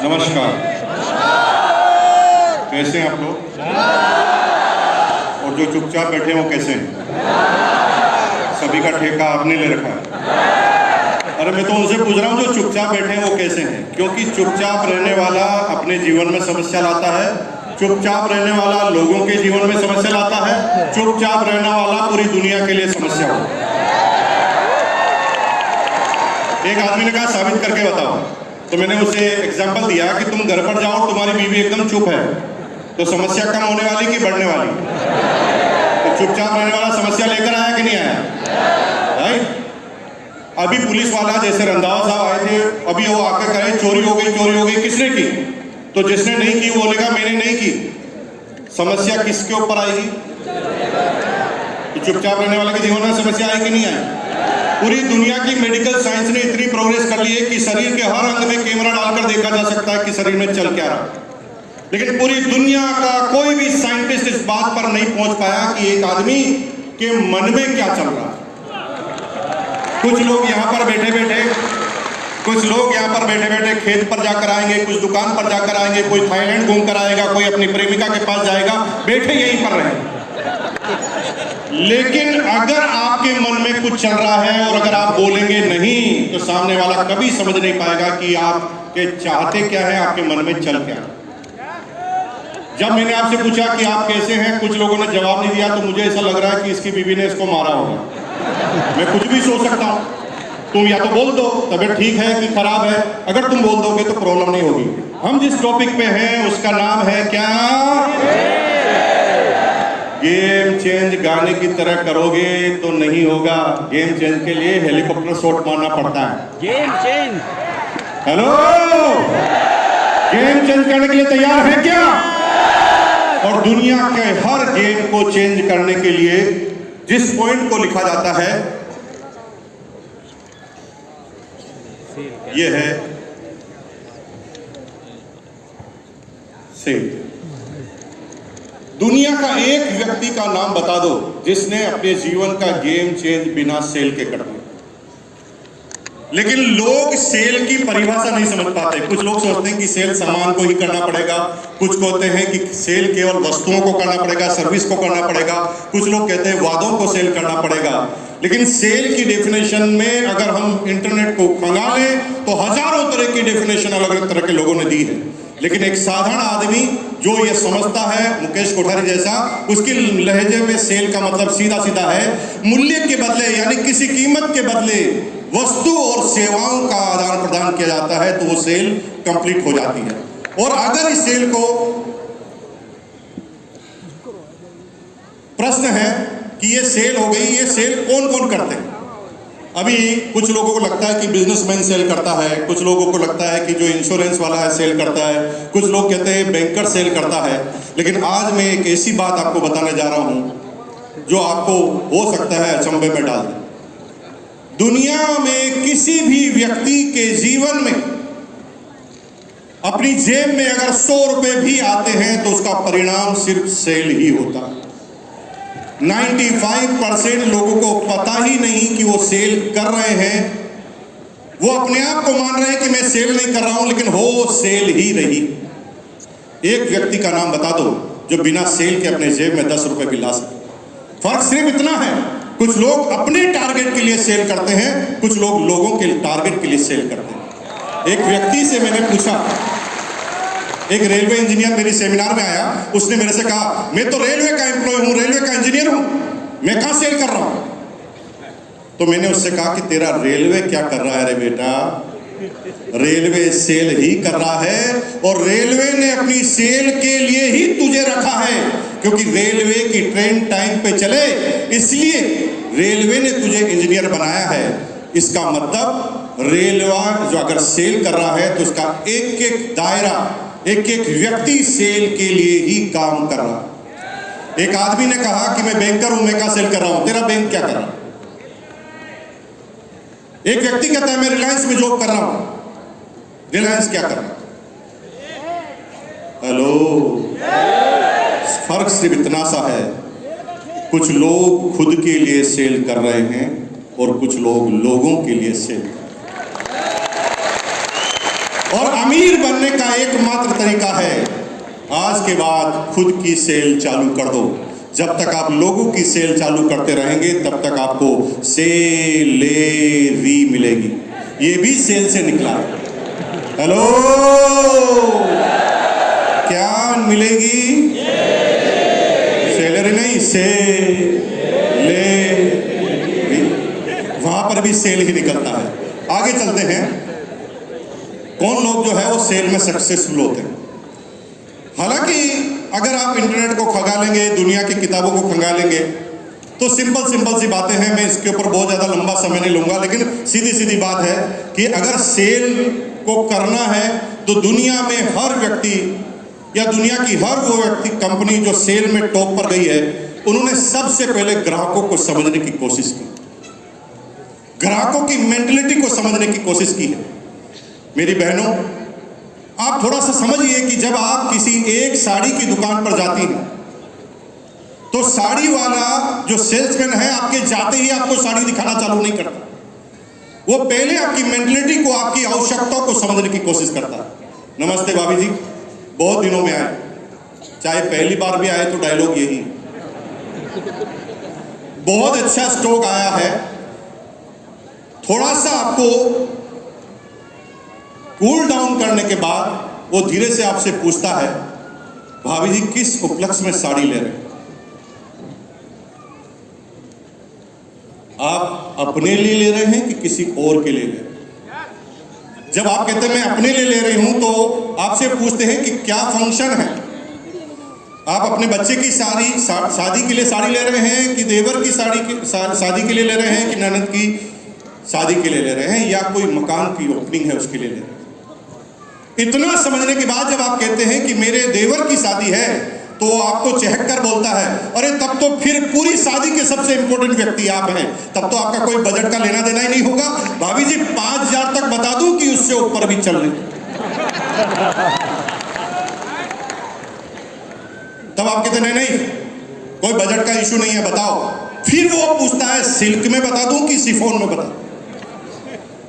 नमस्कार। कैसे हैं आप लोग? और जो चुपचाप बैठे हैं वो कैसे हैं? सभी का ठेका आपने ले रखा है। अरे मैं तो उनसे पूछ रहा हूँ जो चुपचाप बैठे हैं वो कैसे हैं, क्योंकि चुपचाप रहने वाला अपने जीवन में समस्या लाता है, चुपचाप रहने वाला लोगों के जीवन में समस्या लाता है, चुपचाप रहने वाला पूरी दुनिया के लिए समस्या हो। एक आदमी ने कहा साबित करके बताओ, तो मैंने उसे एग्जाम्पल दिया कि तुम घर पर जाओ, तुम्हारी बीवी एकदम चुप है, तो समस्या कम होने वाली कि बढ़ने वाली? तो चुपचाप रहने वाला समस्या लेकर आया कि नहीं आया? राइट। अभी पुलिस वाला जैसे रंधावा साहब आए थे, अभी वो आकर कहे चोरी हो गई, किसने की? तो जिसने नहीं की वो बोलेगा मैंने नहीं की। समस्या किसके ऊपर आएगी? तो चुपचाप रहने वाले के जीवन में समस्या आएगी नहीं आएगी? पूरी दुनिया की मेडिकल साइंस ने इतनी प्रोग्रेस कर ली है कि शरीर के हर अंग में कैमरा डालकर देखा जा सकता है कि शरीर में चल क्या रहा है, लेकिन पूरी दुनिया का कोई भी साइंटिस्ट इस बात पर नहीं पहुंच पाया कि एक आदमी के मन में क्या चल रहा है। कुछ लोग यहाँ पर बैठे बैठे खेत पर जाकर आएंगे, कुछ दुकान पर जाकर आएंगे, कोई थाईलैंड घूम कर आएगा, कोई अपनी प्रेमिका के पास जाएगा, बैठे यहीं पर रहेंगे। लेकिन अगर आपके मन में कुछ चल रहा है और अगर आप बोलेंगे नहीं, तो सामने वाला कभी समझ नहीं पाएगा कि आपके चाहते क्या है, आपके मन में चल क्या है। जब मैंने आपसे पूछा कि आप कैसे हैं, कुछ लोगों ने जवाब नहीं दिया, तो मुझे ऐसा लग रहा है कि इसकी बीवी ने इसको मारा होगा। मैं कुछ भी सोच सकता हूं। तुम या तो बोल दो तबीयत ठीक है कि खराब है, अगर तुम बोल दोगे तो प्रॉब्लम नहीं होगी। हम जिस टॉपिक पे हैं उसका नाम है क्या? Game change. गाने की तरह करोगे तो नहीं होगा। गेम चेंज के लिए हेलीकॉप्टर शॉट मारना पड़ता है। Game change. Hello, game change करने के लिए तैयार है क्या? और दुनिया के हर गेम को चेंज करने के लिए जिस पॉइंट को लिखा जाता है यह है सेल। दुनिया का एक व्यक्ति का नाम बता दो जिसने अपने जीवन का गेम चेंज बिना सेल के कर दिया। लेकिन लोग सेल की परिभाषा नहीं समझ पाते। कुछ लोग सोचते हैं कि सेल सामान को ही करना पड़ेगा, कुछ कहते हैं कि सेल केवल वस्तुओं को करना पड़ेगा, सर्विस को करना पड़ेगा, कुछ लोग कहते हैं वादों को सेल करना पड़ेगा। लेकिन सेल की डेफिनेशन में अगर हम इंटरनेट को खंगा लें तो हजारों तरह की डेफिनेशन अलग अलग तरह के लोगों ने दी है। लेकिन एक साधारण आदमी जो ये समझता है, मुकेश कोठारी जैसा, उसकी लहजे में सेल का मतलब सीधा सीधा है मूल्य के बदले, यानी किसी कीमत के बदले वस्तु और सेवाओं का आदान प्रदान किया जाता है तो वो सेल कंप्लीट हो जाती है। और अगर इस सेल को, प्रश्न है कि ये सेल हो गई, ये सेल कौन कौन करते हैं? अभी कुछ लोगों को लगता है कि बिजनेसमैन सेल करता है, कुछ लोगों को लगता है कि जो इंश्योरेंस वाला है सेल करता है, कुछ लोग कहते हैं बैंकर सेल करता है। लेकिन आज मैं एक ऐसी बात आपको बताने जा रहा हूं जो आपको हो सकता है अचंभे में डाल दे। दुनिया में किसी भी व्यक्ति के जीवन में अपनी जेब में अगर 100 रुपए भी आते हैं तो उसका परिणाम सिर्फ सेल ही होता है। 95% लोगों को पता ही नहीं कि वो सेल कर रहे हैं। वो अपने आप को मान रहे हैं कि मैं सेल नहीं कर रहा हूं, लेकिन हो सेल ही रही। एक व्यक्ति का नाम बता दो जो बिना सेल के अपने जेब में 10 रुपए भी ला सके। फर्क सिर्फ इतना है, कुछ लोग अपने टारगेट के लिए सेल करते हैं, कुछ लोग लोगों के टारगेट के लिए सेल करते हैं। एक व्यक्ति से मैंने पूछा, एक रेलवे इंजीनियर मेरी सेमिनार में आया, उसने मेरे से कहा मैं तो रेलवे का एम्प्लॉय हूं, रेलवे का इंजीनियर हूं, मैं कहां सेल कर रहा हूं? तो मैंने उससे कहा कि तेरा रेलवे क्या कर रहा है रे बेटा? रेलवे सेल ही कर रहा है, और रेलवे ने अपनी सेल के लिए ही तुझे रखा है, क्योंकि रेलवे की ट्रेन टाइम पे चले इसलिए रेलवे ने तुझे इंजीनियर बनाया है। इसका मतलब रेलवे जो अगर सेल कर रहा है तो उसका एक एक दायरा, एक एक व्यक्ति सेल के लिए ही काम कर रहा है। एक आदमी ने कहा कि मैं बैंकर हूं, मैं क्या सेल कर रहा हूं? तेरा बैंक क्या कर रहा है? एक व्यक्ति कहता है मैं रिलायंस में जॉब कर रहा हूं, रिलायंस क्या कर रहा है? हेलो, फर्क सिर्फ इतना सा है, कुछ लोग खुद के लिए सेल कर रहे हैं और कुछ लोग लोगों के लिए सेल कर रहे हैं। और अमीर बनने का एकमात्र तरीका है, आज के बाद खुद की सेल चालू कर दो। जब तक आप लोगों की सेल चालू करते रहेंगे तब तक आपको सेलेरी मिलेगी। ये भी सेल से निकला है। हेलो, क्या मिलेगी? सेलरी नहीं, सेलेरी। वहां पर भी सेल ही निकलता है। आगे चलते हैं। कौन लोग जो है वो सेल में सक्सेसफुल होते हैं? हालांकि अगर आप इंटरनेट को खंगालेंगे, दुनिया की किताबों को खंगालेंगे, तो सिंपल सी बातें हैं। मैं इसके ऊपर बहुत ज़्यादा लंबा समय नहीं लूँगा, लेकिन सीधी बात है कि अगर सेल को करना है तो दुनिया में हर व्यक्ति या दुनिया की हर वो व्यक्ति, कंपनी जो सेल में टॉप पर गई है, उन्होंने सबसे पहले ग्राहकों को समझने की कोशिश की, ग्राहकों की मेंटलिटी को समझने की कोशिश की है। मेरी बहनों, आप थोड़ा सा समझिए कि जब आप किसी एक साड़ी की दुकान पर जाती हैं तो साड़ी वाला जो सेल्समैन है आपके जाते ही आपको साड़ी दिखाना चालू नहीं करता। वो पहले आपकी मेंटलिटी को, आपकी आवश्यकताओं को समझने की कोशिश करता है। नमस्ते भाभी जी, बहुत दिनों में आए, चाहे पहली बार भी आए तो डायलॉग यही है, बहुत अच्छा स्टॉक आया है। थोड़ा सा आपको कूल डाउन करने के बाद वो धीरे से आपसे पूछता है, भाभी जी किस उपलक्ष्य में साड़ी ले रहे हैं? आप अपने लिए ले रहे हैं कि किसी और के लिए ले रहे हैं? जब आप कहते हैं मैं अपने लिए ले रही हूं तो आपसे पूछते हैं कि क्या फंक्शन है। आप अपने बच्चे की शादी के लिए साड़ी ले रहे हैं कि देवर की शादी के लिए ले रहे हैं कि ननद की शादी के लिए ले रहे हैं या कोई मकान की ओपनिंग है उसके लिए ले रहे हैं? इतना समझने के बाद जब आप कहते हैं कि मेरे देवर की शादी है तो आपको चहक कर बोलता है, अरे तब तो फिर पूरी शादी के सबसे इंपॉर्टेंट व्यक्ति आप हैं, तब तो आपका कोई बजट का लेना देना ही नहीं होगा। भाभी जी 5,000 तक बता दूं कि उससे ऊपर भी चल रही। तब आप कहते नहीं कोई बजट का इशू नहीं है, बताओ। फिर वो पूछता है सिल्क में बता दूं कि शिफॉन में बता।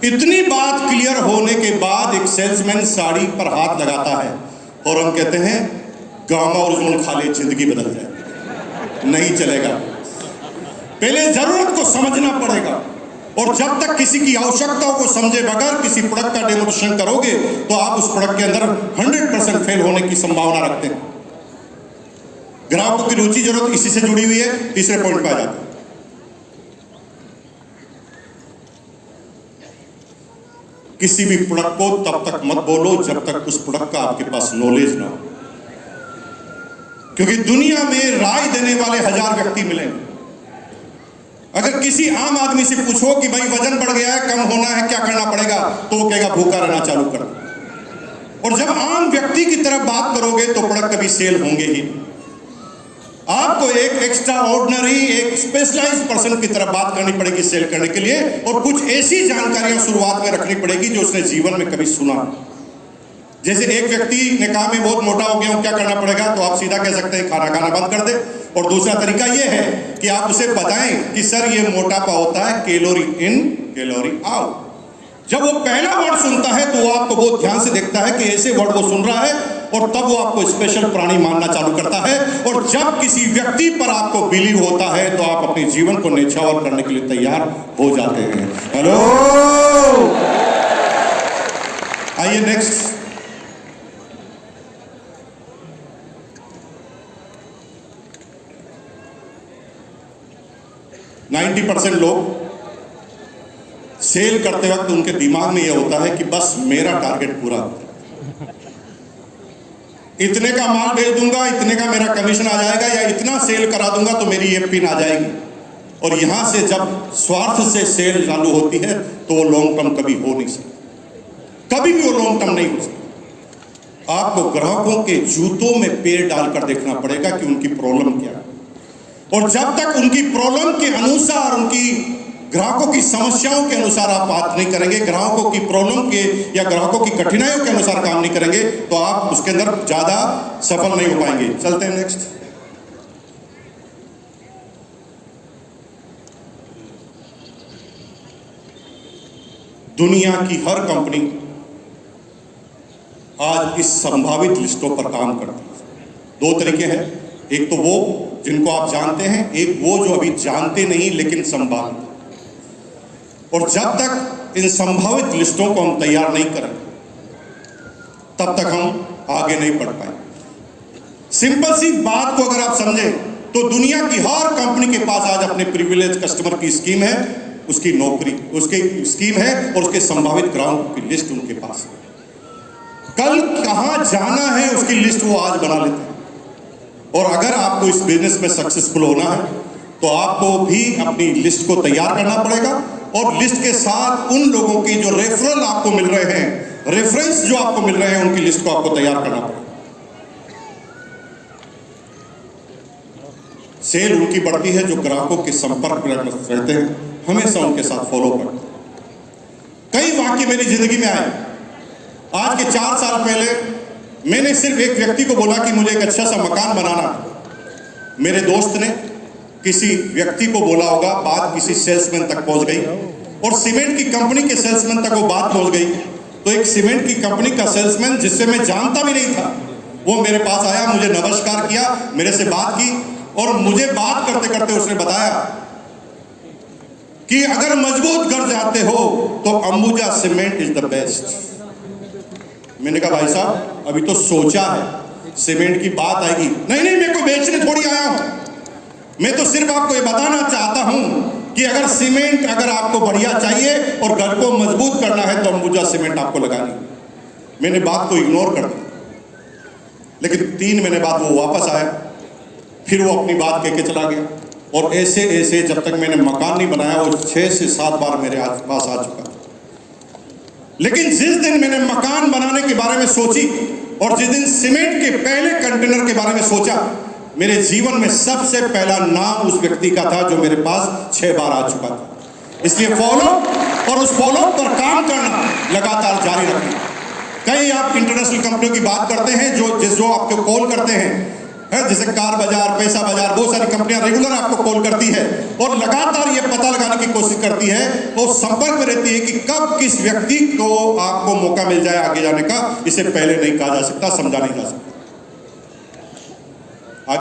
इतनी बात क्लियर होने के बाद एक सेल्समैन साड़ी पर हाथ लगाता है और हम कहते हैं गामा ओरिजिनल खा ले जिंदगी बदल जाए। नहीं चलेगा, पहले जरूरत को समझना पड़ेगा। और जब तक किसी की आवश्यकताओं को समझे बगैर किसी प्रोडक्ट का डेमोन्स्ट्रेशन करोगे तो आप उस प्रोडक्ट के अंदर 100% फेल होने की संभावना रखते हैं। ग्राहकों की रुचि जरूरत इसी से जुड़ी हुई है। तीसरे पॉइंट पे आ जाते हैं। किसी भी प्रोडक्ट को तब तक मत बोलो जब तक उस प्रोडक्ट का आपके पास नॉलेज ना हो, क्योंकि दुनिया में राय देने वाले 1000 व्यक्ति मिलेंगे। अगर किसी आम आदमी से पूछो कि भाई वजन बढ़ गया है, कम होना है, क्या करना पड़ेगा, तो वो कहेगा भूखा रहना चालू कर। और जब आम व्यक्ति की तरफ बात करोगे तो प्रोडक्ट कभी सेल होंगे ही। आपको एक एक्स्ट्रा ऑर्डिनरी, एक स्पेशलाइज्ड पर्सन की तरफ बात करनी पड़ेगी सेल करने के लिए, और कुछ ऐसी जानकारियां शुरुआत में रखनी पड़ेगी जो उसने जीवन में कभी सुना। जैसे एक व्यक्ति ने कहा मैं बहुत मोटा हो गया हूं, क्या करना पड़ेगा, तो आप सीधा कह सकते हैं खाना खाना बंद कर दे। और दूसरा तरीका यह है कि आप उसे बताएं कि सर ये मोटापा होता है कैलोरी इन कैलोरी आउट। जब वो पहला वर्ड सुनता है तो वो आपको बहुत ध्यान से देखता है कि ऐसे वर्ड वो सुन रहा है, और तब वो आपको स्पेशल प्राणी मानना चालू करता है। और जब किसी व्यक्ति पर आपको बिलीव होता है तो आप अपने जीवन को न्यौछावर करने के लिए तैयार हो जाते हैं। हेलो, आइए नेक्स्ट। नाइन्टी 90% लोग सेल करते वक्त उनके दिमाग में यह होता है कि बस मेरा टारगेट पूरा होता है, इतने का माल बेच दूंगा, इतने का मेरा कमीशन आ जाएगा, या इतना सेल करा दूंगा तो मेरी ये पिन आ जाएगी। और यहां से जब स्वार्थ से सेल चालू होती है तो वो लॉन्ग टर्म कभी हो नहीं सकती, कभी भी वो लॉन्ग टर्म नहीं हो सकती। आपको ग्राहकों के जूतों में पैर डालकर देखना पड़ेगा कि उनकी प्रॉब्लम क्या है, और जब तक उनकी प्रॉब्लम के अनुसार, उनकी ग्राहकों की समस्याओं के अनुसार आप बात नहीं करेंगे, ग्राहकों की प्रॉब्लम के या ग्राहकों की कठिनाइयों के अनुसार काम नहीं करेंगे, तो आप उसके अंदर ज्यादा सफल नहीं हो पाएंगे। चलते हैं नेक्स्ट। दुनिया की हर कंपनी आज इस संभावित लिस्टों पर काम करती है। दो तरीके हैं, एक तो वो जिनको आप जानते हैं, एक वो जो अभी जानते नहीं लेकिन संभावित। और जब तक इन संभावित लिस्टों को हम तैयार नहीं करें तब तक हम आगे नहीं बढ़ पाएंगे। सिंपल सी बात को अगर आप समझें तो दुनिया की हर कंपनी के पास आज अपने प्रिविलेज कस्टमर की स्कीम है, उसकी नौकरी, उसकी स्कीम है और उसके संभावित ग्राहकों की लिस्ट उनके पास है। कल कहां जाना है उसकी लिस्ट वो आज बना लेते हैं। और अगर आपको इस बिजनेस में सक्सेसफुल होना है तो आपको भी अपनी लिस्ट को तैयार करना पड़ेगा और लिस्ट के साथ उन लोगों की जो रेफरल आपको मिल रहे हैं, रेफरेंस जो आपको मिल रहे हैं, उनकी लिस्ट को आपको तैयार करना पड़ेगा। सेल उनकी बढ़ती है जो ग्राहकों के संपर्क में रहते हैं, हमेशा उनके साथ फॉलो करते हैं। कई वाक्य मेरी जिंदगी में आए। आज के 4 साल पहले मैंने सिर्फ एक व्यक्ति को बोला कि मुझे एक अच्छा सा मकान बनाना है। मेरे दोस्त ने किसी व्यक्ति को बोला होगा, बात किसी सेल्समैन तक पहुंच गई और सीमेंट की कंपनी के सेल्समैन तक वो बात पहुंच गई। तो एक सीमेंट की कंपनी का सेल्समैन जिससे मैं जानता भी नहीं था, वो मेरे पास आया, मुझे नमस्कार किया, मेरे से बात की और मुझे बात करते करते उसने बताया कि अगर मजबूत घर चाहते हो तो Ambuja cement is the best. मैंने कहा भाई साहब अभी तो सोचा है, सीमेंट की बात आएगी। नहीं नहीं, मैं कोई बेचने थोड़ी आया हूं, मैं तो सिर्फ आपको ये बताना चाहता हूं कि अगर सीमेंट अगर आपको बढ़िया चाहिए और घर को मजबूत करना है तो अंबुजा सीमेंट आपको लगानी। मैंने बात को इग्नोर कर दिया, लेकिन 3 महीने बाद वो वापस आया, फिर वो अपनी बात कह के चला गया और ऐसे ऐसे जब तक मैंने मकान नहीं बनाया वो 6 से 7 बार मेरे पास आ चुका था। लेकिन जिस दिन मैंने मकान बनाने के बारे में सोची और जिस दिन सीमेंट के पहले कंटेनर के बारे में सोचा, मेरे जीवन में सबसे पहला नाम उस व्यक्ति का था जो मेरे पास 6 बार आ चुका था। इसलिए फॉलो और उस फॉलो पर काम करना लगातार जारी रखें। कई आप इंटरनेशनल कंपनियों की बात करते हैं जो आपको कॉल करते हैं, जैसे कार बाजार, पैसा बाजार, बहुत सारी कंपनियां रेगुलर आपको कॉल करती है और लगातार ये पता लगाने की कोशिश करती है और संपर्क में रहती है कि कब किस व्यक्ति को आपको मौका मिल जाए आगे जाने का। इसे पहले नहीं कहा जा सकता, समझा नहीं जा सकता।